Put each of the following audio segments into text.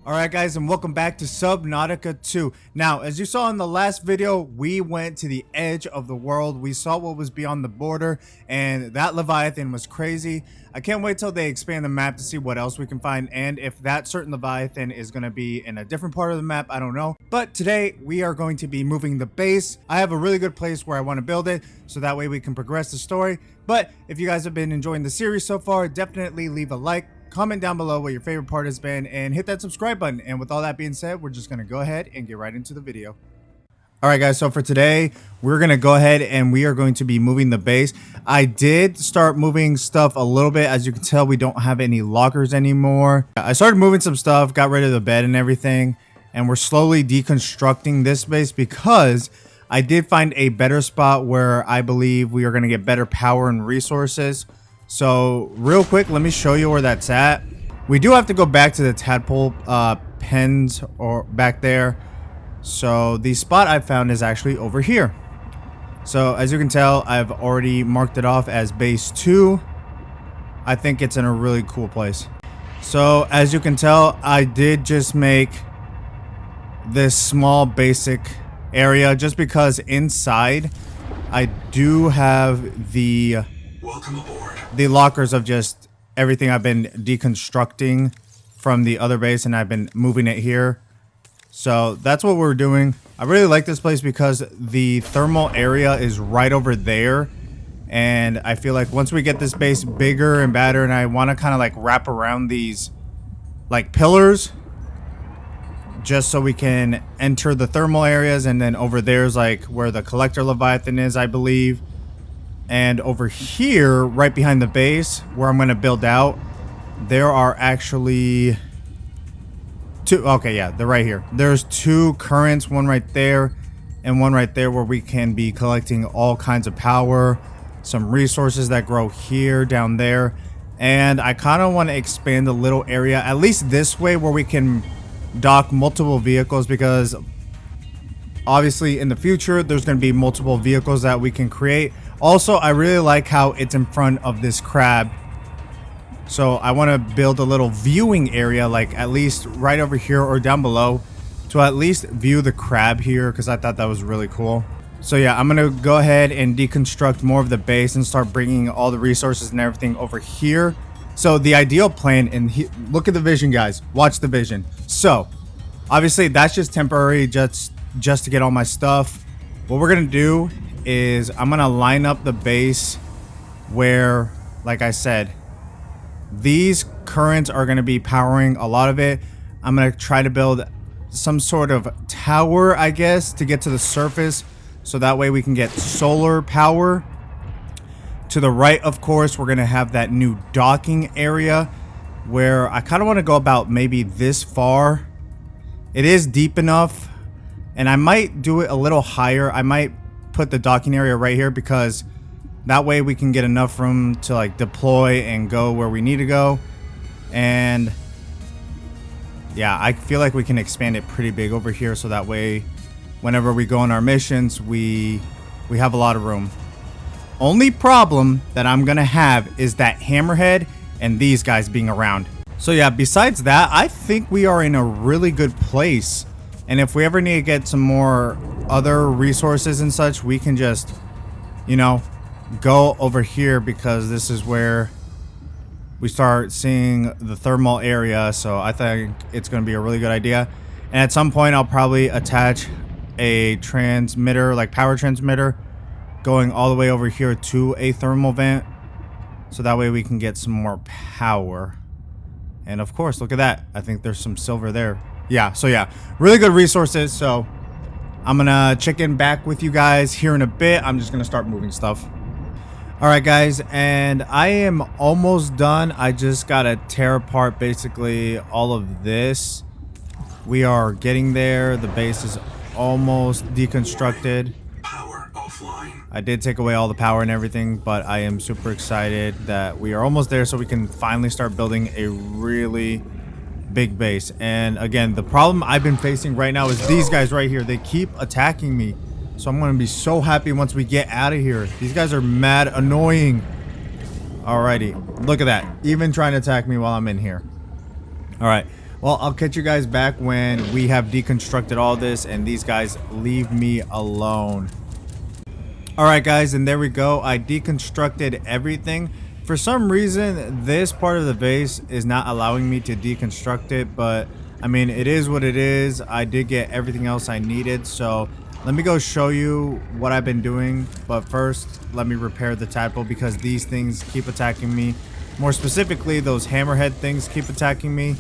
Alright guys, and welcome back to Subnautica 2. Now, as you saw in the last video, we went to the edge of the world. We saw what was beyond the border, and that Leviathan was crazy. I can't wait till they expand the map to see what else we can find, and if that certain Leviathan is going to be in a different part of the map, I don't know. But today, we are going to be moving the base. I have a really good place where I want to build it, so that way we can progress the story. But if you guys have been enjoying the series so far, definitely leave a like. Comment down below what your favorite part has been and hit that subscribe button. And with all that being said, we're just going to go ahead and get right into the video. Alright guys, so for today, we're going to go ahead and we are going to be moving the base. I did start moving stuff a little bit. As you can tell, we don't have any lockers anymore. I started moving some stuff, got rid of the bed and everything. And we're slowly deconstructing this base because I did find a better spot where I believe we are going to get better power and resources. So real quick, let me show you where that's at. We do have to go back to the tadpole pens or back there. So the spot I found is actually over here. So as you can tell, I've already marked it off as base 2. I think it's in a really cool place. So as you can tell, I did just make this small basic area just because inside I do have the welcome aboard. The lockers of just everything I've been deconstructing from the other base, and I've been moving it here. So that's what we're doing. I really like this place because the thermal area is right over there. And I feel like once we get this base bigger and badder, and I want to kind of like wrap around these like pillars just so we can enter the thermal areas. And then over there's like where the collector Leviathan is, I believe. And over here, right behind the base, where I'm going to build out, there are actually two. Okay, yeah, they're right here. There's two currents, one right there and one right there, where we can be collecting all kinds of power, some resources that grow here, down there. And I kind of want to expand a little area, at least this way, where we can dock multiple vehicles, because obviously in the future, there's going to be multiple vehicles that we can create. Also, I really like how it's in front of this crab. So I want to build a little viewing area, like at least right over here or down below, to at least view the crab here, because I thought that was really cool. So yeah, I'm going to go ahead and deconstruct more of the base and start bringing all the resources and everything over here. So the ideal plan, and look at the vision, guys. Watch the vision. So obviously that's just temporary, just to get all my stuff. What we're going to do is I'm gonna line up the base where, like I said, these currents are gonna be powering a lot of it. I'm gonna try to build some sort of tower, I guess, to get to the surface, so that way we can get solar power. To the right, of course, we're gonna have that new docking area where I kind of want to go about maybe this far. It is deep enough, and I might do it a little higher. I might put the docking area right here, because that way we can get enough room to like deploy and go where we need to go. And yeah, I feel like we can expand it pretty big over here, so that way whenever we go on our missions, we have a lot of room. Only problem that I'm gonna have is that hammerhead and these guys being around. So yeah, besides that, I think we are in a really good place. And if we ever need to get some more other resources and such, we can just, you know, go over here, because this is where we start seeing the thermal area. So I think it's going to be a really good idea. And at some point, I'll probably attach a transmitter, like power transmitter, going all the way over here to a thermal vent. So that way we can get some more power. And of course, look at that. I think there's some silver there. Yeah, so yeah, really good resources. So I'm gonna check in back with you guys here in a bit. I'm just gonna start moving stuff. All right, guys, and I am almost done. I just gotta tear apart basically all of this. We are getting there. The base is almost deconstructed. Power offline. I did take away all the power and everything, but I am super excited that we are almost there, so we can finally start building a really big base. And again, the problem I've been facing right now is these guys right here. They keep attacking me, so I'm gonna be so happy once we get out of here. These guys are mad annoying. Alrighty, look at that, even trying to attack me while I'm in here. All right, Well, I'll catch you guys back when we have deconstructed all this and these guys leave me alone. Alright guys, and there we go. I deconstructed everything. For some reason, this part of the base is not allowing me to deconstruct it, but I mean, it is what it is. I did get everything else I needed, so let me go show you what I've been doing. But first, let me repair the tadpole because these things keep attacking me. More specifically, those hammerhead things keep attacking me,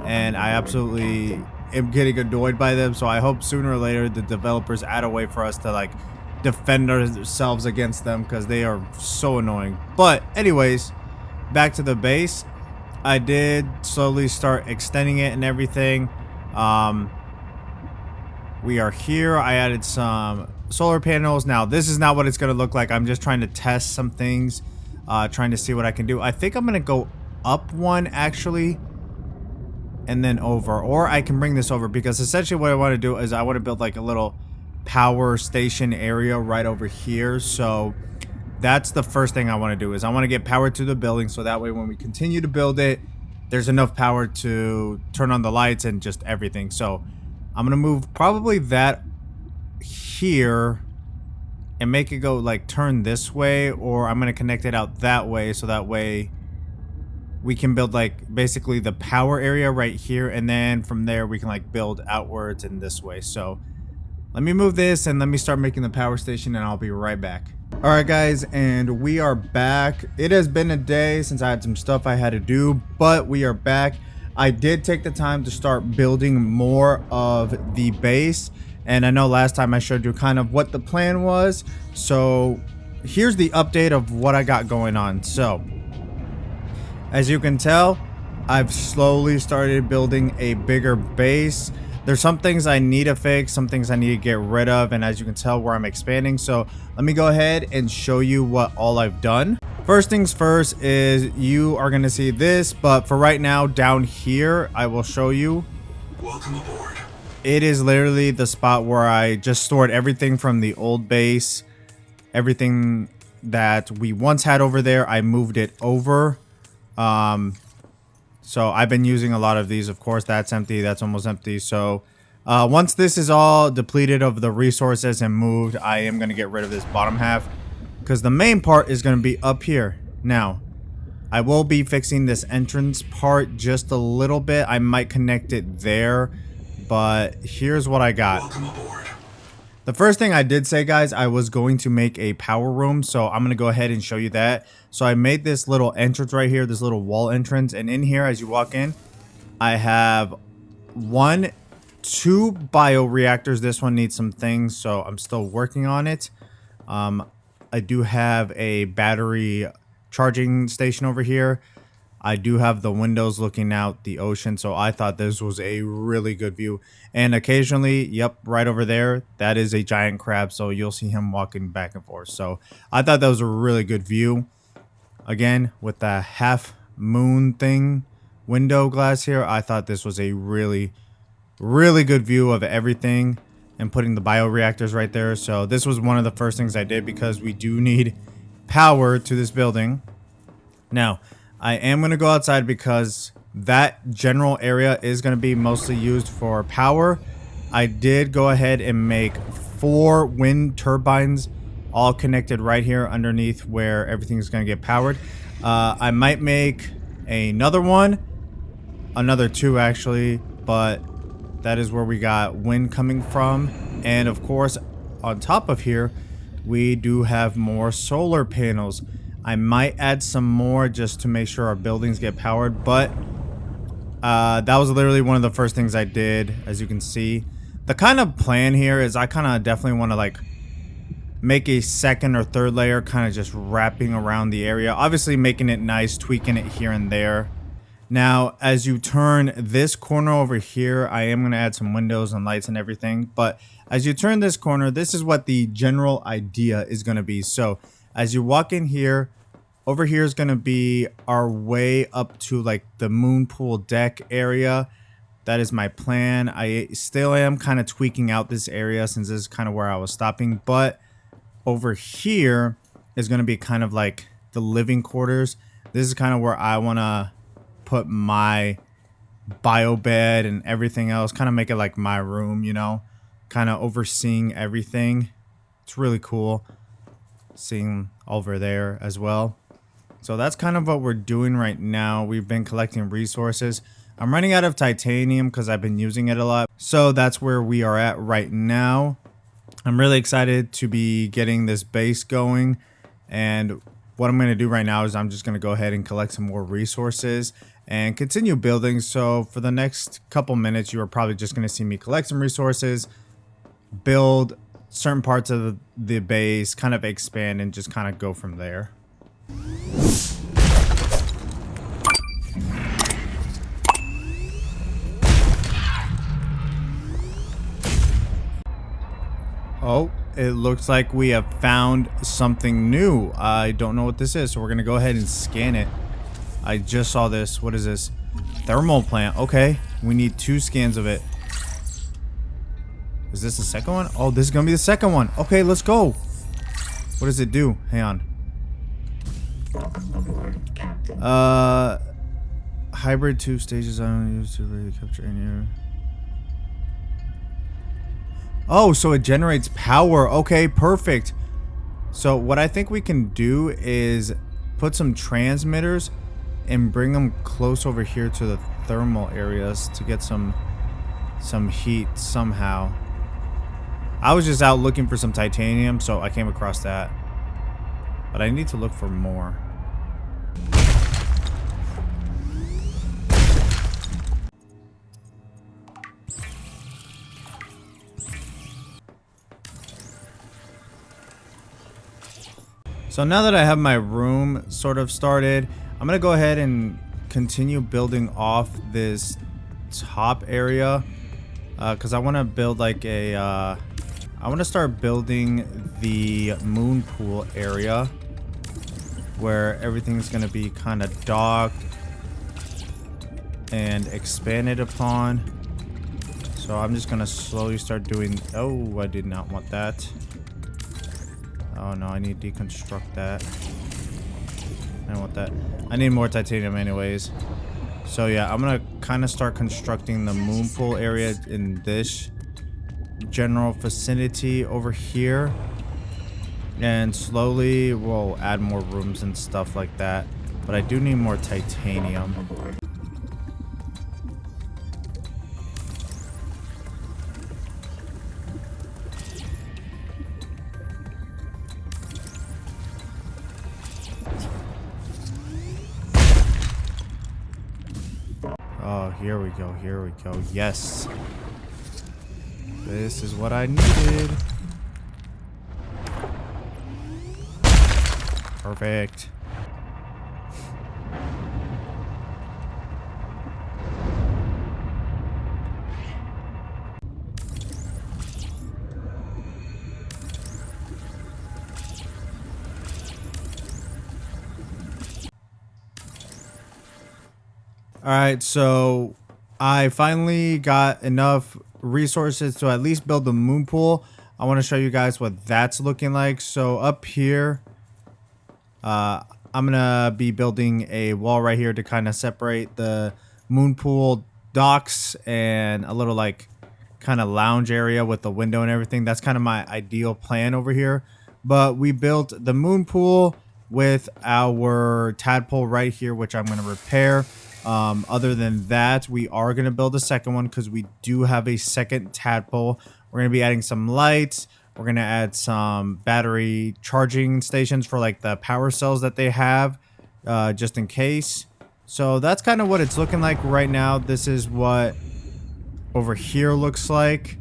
and I absolutely am getting annoyed by them. So I hope sooner or later the developers add a way for us to like defend ourselves against them because they are so annoying. But anyways, back to the base. I did slowly start extending it and everything. We are here. I added some solar panels. Now this is not what it's going to look like. I'm just trying to test some things, trying to see what I can do. I think I'm going to go up one actually and then over, or I can bring this over because essentially what I want to do is I want to build like a little power station area right over here. So that's the first thing I want to do is I want to get power to the building so that way when we continue to build it, there's enough power to turn on the lights and just everything. So I'm gonna move probably that here and make it go like turn this way, or I'm gonna connect it out that way so that way we can build like basically the power area right here, and then from there we can like build outwards in this way. So let me move this and let me start making the power station and I'll be right back. Alright guys, and we are back. It has been a day since I had some stuff I had to do, but we are back. I did take the time to start building more of the base, and I know last time I showed you kind of what the plan was. So here's the update of what I got going on. So as you can tell, I've slowly started building a bigger base. There's some things I need to fix, some things I need to get rid of, and as you can tell where I'm expanding. So let me go ahead and show you what all I've done. First things first is you are going to see this, but for right now down here, I will show you. Welcome aboard. It is literally the spot where I just stored everything from the old base. Everything that we once had over there, I moved it over. So I've been using a lot of these. Of course, that's empty. That's almost empty. So once this is all depleted of the resources and moved, I am going to get rid of this bottom half because the main part is going to be up here. Now, I will be fixing this entrance part just a little bit. I might connect it there, but here's what I got. Welcome aboard. The first thing I did say, guys, I was going to make a power room, so I'm going to go ahead and show you that. So I made this little entrance right here, this little wall entrance, and in here, as you walk in, I have two bioreactors. This one needs some things, so I'm still working on it. I do have a battery charging station over here. I do have the windows looking out the ocean, so I thought this was a really good view. And occasionally, yep, right over there, that is a giant crab, so you'll see him walking back and forth. So I thought that was a really good view. Again, with the half moon thing, window glass here, I thought this was a really good view of everything, and putting the bioreactors right there. So this was one of the first things I did because we do need power to this building. Now, I am going to go outside because that general area is going to be mostly used for power. I did go ahead and make 4 wind turbines all connected right here underneath where everything's going to get powered. I might make another one, another 2 actually, but that is where we got wind coming from. And of course, on top of here, we do have more solar panels. I might add some more just to make sure our buildings get powered, but that was literally one of the first things I did. As you can see, the kind of plan here is I kind of definitely want to like make a second or third layer, kind of just wrapping around the area, obviously making it nice, tweaking it here and there. Now, as you turn this corner over here, I am going to add some windows and lights and everything, but as you turn this corner, this is what the general idea is going to be. So as you walk in here, over here is going to be our way up to like the moon pool deck area. That is my plan. I still am kind of tweaking out this area since this is kind of where I was stopping. But over here is going to be kind of like the living quarters. This is kind of where I want to put my bio bed and everything else. Kind of make it like my room, you know, kind of overseeing everything. It's really cool seeing over there as well. So that's kind of what we're doing right now. We've been collecting resources. I'm running out of titanium because I've been using it a lot. So that's where we are at right now. I'm really excited to be getting this base going. And what I'm going to do right now is I'm just going to go ahead and collect some more resources and continue building. So for the next couple minutes, you are probably just going to see me collect some resources, build certain parts of the base, kind of expand, and just kind of go from there. Oh, it looks like we have found something new. I don't know what this is, so we're gonna go ahead and scan it. I just saw this. What is this? Thermal plant. Okay, we need 2 scans of it. Is this the second one? Oh, this is gonna be the second one. Okay, let's go. What does it do? Hang on. Hybrid 2 stages I don't use to really capture any air. Oh, so it generates power. Okay, perfect. So what I think we can do is put some transmitters and bring them close over here to the thermal areas to get some heat somehow. I was just out looking for some titanium, so I came across that. But I need to look for more. So now that I have my room sort of started, I'm going to go ahead and continue building off this top area. Because I want to build like a... I want to start building the moon pool area. Where everything's going to be kind of docked and expanded upon. So I'm just going to slowly start doing... Oh, I did not want that. Oh no, I need to deconstruct that. I don't want that. I need more titanium anyways. So yeah, I'm gonna kind of start constructing the moon pool area in this general vicinity over here. And slowly we'll add more rooms and stuff like that. But I do need more titanium. Oh, here we go, here we go. Yes. This is what I needed. Perfect. Alright, so I finally got enough resources to at least build the moon pool. I want to show you guys what that's looking like. So up here, I'm gonna be building a wall right here to kind of separate the moon pool docks and a little like kind of lounge area with the window and everything. That's kind of my ideal plan over here. But we built the moon pool with our tadpole right here, which I'm going to repair. Other than that, we are going to build a second one because we do have a second tadpole. We're going to be adding some lights. We're going to add some battery charging stations for like the power cells that they have, just in case. So that's kind of what it's looking like right now. This is what over here looks like.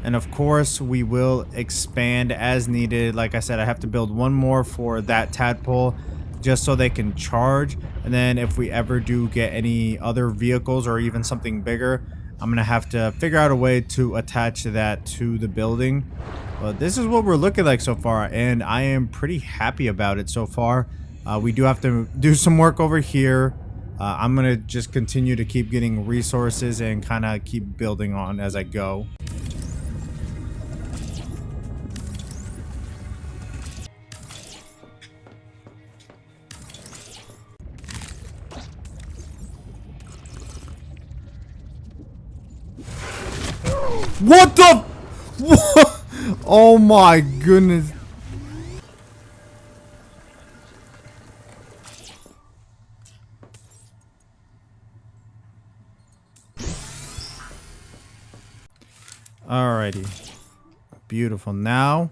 And of course, we will expand as needed. Like I said, I have to build one more for that tadpole just so they can charge. And then if we ever do get any other vehicles or even something bigger, I'm going to have to figure out a way to attach that to the building. But this is what we're looking like so far, and I am pretty happy about it so far. We do have to do some work over here. I'm going to just continue to keep getting resources and kind of keep building on as I go. What the? What? Oh my goodness. Alrighty. Beautiful. Now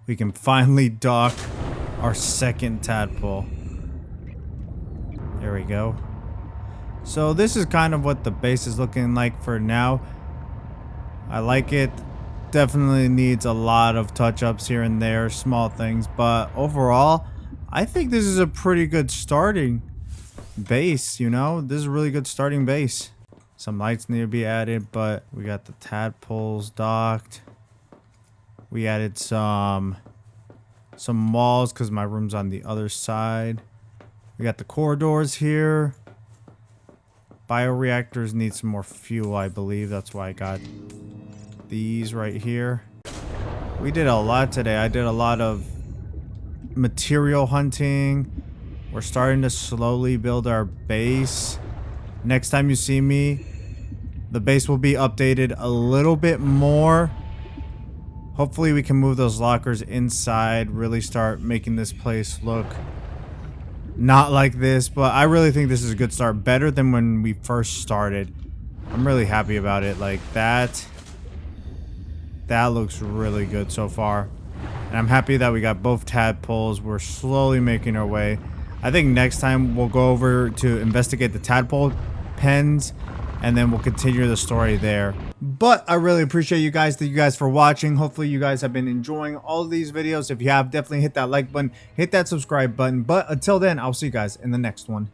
we can finally dock our second tadpole. There we go. So this is kind of what the base is looking like for now. I like it. Definitely needs a lot of touch-ups here and there, small things, but overall, I think this is a pretty good starting base, you know? This is a really good starting base. Some lights need to be added, but we got the tadpoles docked. We added some walls because my room's on the other side. We got the corridors here. Bioreactors need some more fuel, I believe. That's why I got these right here. We did a lot today. I did a lot of material hunting. We're starting to slowly build our base. Next time you see me, the base will be updated a little bit more. Hopefully we can move those lockers inside, really start making this place look not like this, but I really think this is a good start. Better than when we first started. I'm really happy about it. Like that looks really good so far. And I'm happy that we got both tadpoles. We're slowly making our way. I think next time we'll go over to investigate the tadpole pens, and then we'll continue the story there. But I really appreciate you guys. Thank you guys for watching. Hopefully you guys have been enjoying all of these videos. If you have, definitely hit that like button, hit that subscribe button. But until then, I'll see you guys in the next one.